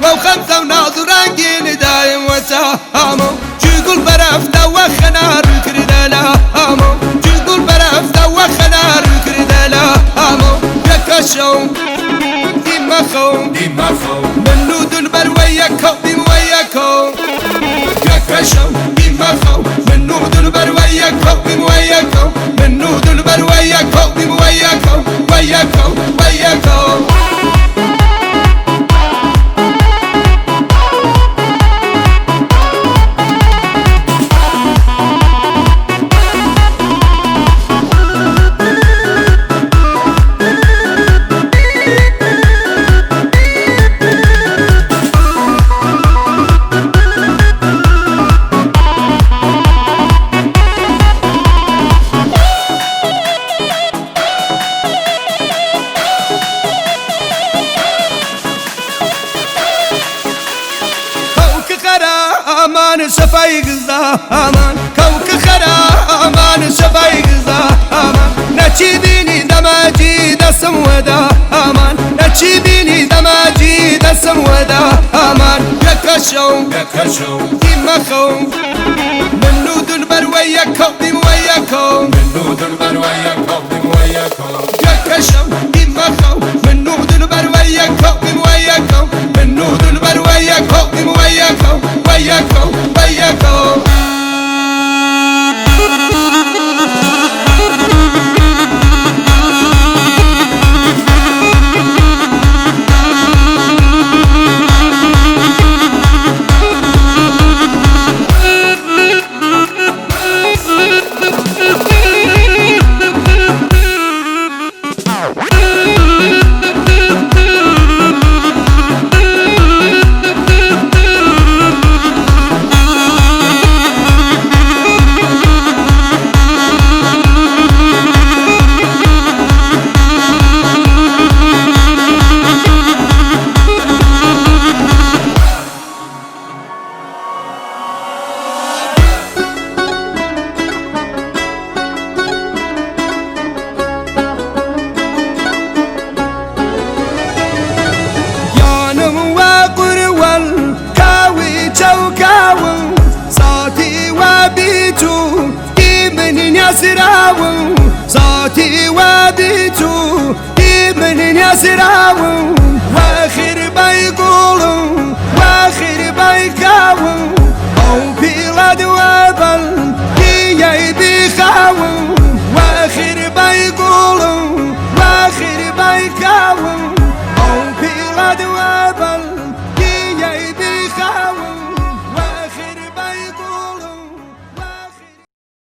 وخمسة وناظر رنقين دايم وسامو جيقول برف دوخنا الكردلا هامو جيقول برف دوخنا الكردلا هامو يكشو دمخو من نود برويكو بمويكو يكشو دمخو من نود برويكو بمويكو من نود برويكو بمويكو ويكو امان شفايق زمان كوك خرا امان شفايق زمان نتشيبيني دماجي دسم ودا امان نتشيبيني دماجي دسم ودا امان يكشو دمخو من نود برويكو بمويكو من نود برويكو بمويكو يكشو دمخو من نود برويكو بمويكو من نود برويكو بمويكو ويكو صوتي وبيتو من يسراو